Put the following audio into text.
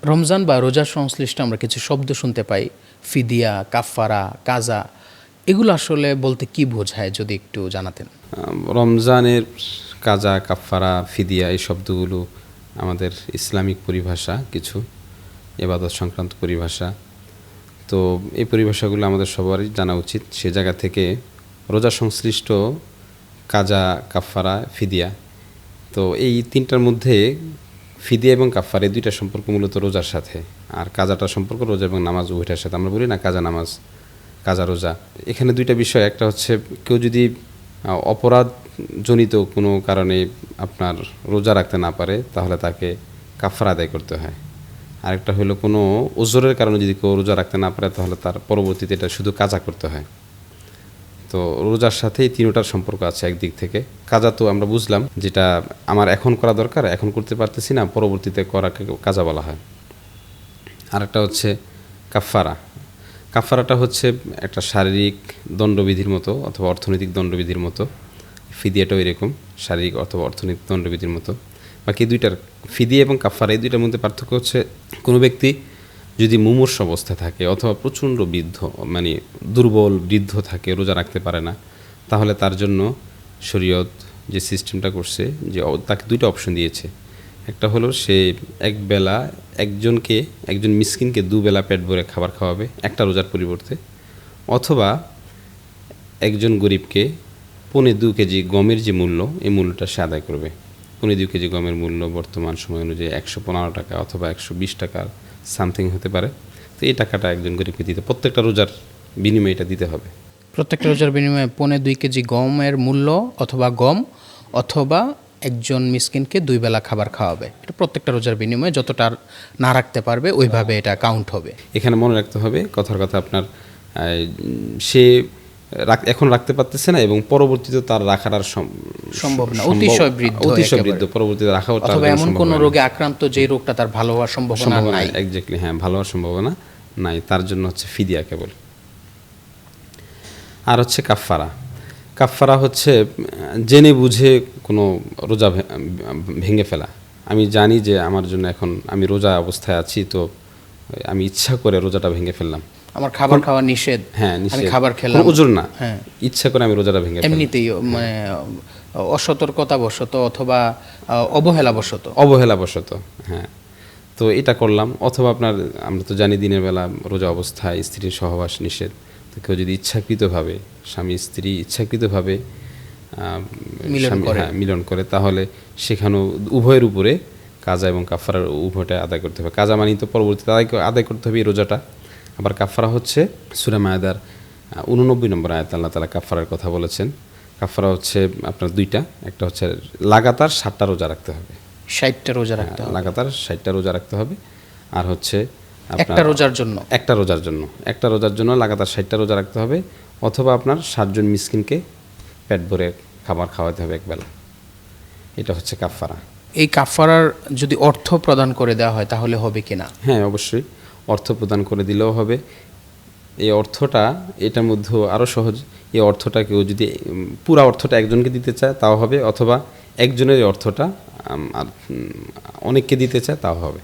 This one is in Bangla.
রমজান বা রোজার সংশ্লিষ্ট আমরা কিছু শব্দ শুনতে পাই, ফিদিয়া, কাফফারা, কাজা। এগুলো আসলে বলতে কি বোঝায় যদি একটু জানাতেন। রমজানের কাজা, কাফফারা, ফিদিয়া এই শব্দগুলো আমাদের ইসলামিক পরিভাষা, কিছু ইবাদত সংক্রান্ত পরিভাষা। তো এই পরিভাষাগুলো আমাদের সবারই জানা উচিত। সে জায়গা থেকে রোজা সংশ্লিষ্ট কাজা, কাফফারা, ফিদিয়া, তো এই তিনটার মধ্যে ফিদিয়া এবং কাফফারা এই দুইটা সম্পর্ক মূলত রোজার সাথে, আর কাজাটার সম্পর্ক রোজা এবং নামাজ উভয়টার সাথে। আমরা বলি না কাজা নামাজ, কাজা রোজা। এখানে দুইটা বিষয়, একটা হচ্ছে কেউ যদি অপরাধজনিত কোনো কারণে আপনার রোজা রাখতে না পারে তাহলে তাকে কাফফারা আদায় করতে হয়। আরেকটা হলো কোনো ওজরের কারণে যদি কেউ রোজা রাখতে না পারে তাহলে তার পরবর্তীতে এটা শুধু কাজা করতে হয়। তো রোজার সাথে এই তিনটার সম্পর্ক আছে একদিক থেকে। কাজা তো আমরা বুঝলাম, যেটা আমার এখন করা দরকার, এখন করতে পারতেছি না, পরবর্তীতে করাকে কাজা বলা হয়। আরেকটা হচ্ছে কাফফারা। কাফফারাটা হচ্ছে একটা শারীরিক দণ্ডবিধির মতো অথবা অর্থনৈতিক দণ্ডবিধির মতো। ফিদিয়াটাও এরকম শারীরিক অথবা অর্থনৈতিক দণ্ডবিধির মতো। বাকি দুইটার, ফিদিয়া এবং কাফফারা, এই দুইটার মধ্যে পার্থক্য হচ্ছে কোনো ব্যক্তি যদি মুমূর্ষ অবস্থায় থাকে অথবা প্রচণ্ড বৃদ্ধ, মানে দুর্বল বৃদ্ধ থাকে, রোজা রাখতে পারে না, তাহলে তার জন্য শরীয়ত যে সিস্টেমটা করছে, যে তাকে দুইটা অপশন দিয়েছে। একটা হলো সে একবেলা একজন মিসকিনকে দুবেলা পেট ভরে খাবার খাওয়াবে একটা রোজার পরিবর্তে, অথবা একজন গরিবকে 2.25 কেজি গমের যে মূল্য, এই মূল্যটা সে আদায় করবে। 2.25 কেজি গমের মূল্য বর্তমান সময় অনুযায়ী 115 টাকা অথবা 120 টাকার সামথিং হতে পারে। তো এই টাকাটা একজন গরিবকে দিতে, প্রত্যেকটা রোজার বিনিময়ে এটা দিতে হবে। প্রত্যেকটা রোজার বিনিময়ে 2.25 কেজি গমের মূল্য অথবা গম, অথবা একজন মিসকিনকে 2 বেলা খাবার খাওয়াবে। এটা প্রত্যেকটা রোজার বিনিময়ে যতটা না রাখতে পারবে ওইভাবে এটা কাউন্ট হবে। এখানে মনে রাখতে হবে, কথার কথা আপনার সে এখন রাখতে পারতেছে না এবং পরবর্তীতে তার রাখার আর সম্ভব না, অতিশয় বৃদ্ধ পরবর্তীতে রাখাও অথবা এমন কোনো রোগে আক্রান্ত যে রোগটা তার ভালো হওয়ার সম্ভাবনা নাই। এক্স্যাক্টলি, হ্যাঁ, ভালো হওয়ার সম্ভাবনা নাই, তার জন্য হচ্ছে ফিদিয়া কেবল। আর হচ্ছে কাফফারা। কাফফারা হচ্ছে জেনে বুঝে কোনো রোজা ভেঙে ফেলা। আমি জানি যে আমার জন্য এখন আমি রোজা অবস্থায় আছি, তো আমি ইচ্ছা করে রোজাটা ভেঙে ফেললাম। আমার খাবার খাওয়া নিষেধ, হ্যাঁ, আমি খাবার খেলাম, ওজোর না, হ্যাঁ, ইচ্ছা করে আমি রোজাটা ভেঙে ফেললাম এমনিতেই, মানে অসতর্কতাবশত অথবা অবহেলাবশত, হ্যাঁ। তো এটা করলাম। অথবা আমরা তো জানি দিনের বেলা রোজা অবস্থায় স্ত্রীর সহবাস নিষেধ। তো কেউ যদি ইচ্ছাকৃতভাবে, স্বামী স্ত্রী ইচ্ছাকৃতভাবে মিলন করে, তাহলে সেখানেও উভয়ের উপরে কাজা এবং কাফফারার উভয়টা আদায় করতে হবে। কাজা মানি তো পরবর্তীতে আদায় করতে হবে এই রোজাটা। আবার কাফফারা হচ্ছে সূরা মায়েদার 89 নম্বর আয়াতে আল্লাহ তাআলা কাফফারার কথা বলেছেন। কাফফারা হচ্ছে আপনার দুইটা, একটা হচ্ছে লাগাতার 60টা রোজা রাখতে হবে, 60টা রোজা রাখতে হবে, লাগাতার 60টা রোজা রাখতে হবে। আর হচ্ছে একটা রোজার জন্য লাগাতার 60টা রোজা রাখতে হবে, অথবা আপনার 60 জন মিসকিনকে পেট ভরে খাবার খাওয়াতে হবে একবেলা। এটা হচ্ছে কাফফারা। এই কাফফারার যদি অর্থ প্রদান করে দেওয়া হয় তাহলে হবে কিনা? হ্যাঁ, অবশ্যই অর্থ প্রদান করে দিলেও হবে। এই অর্থটা এটার মধ্যেও আরও সহজ। এই অর্থটা কেউ যদি পুরা অর্থটা একজনকে দিতে চায় তাও হবে, অথবা একজনের অর্থটা অনেককে দিতে চায় তাও হবে।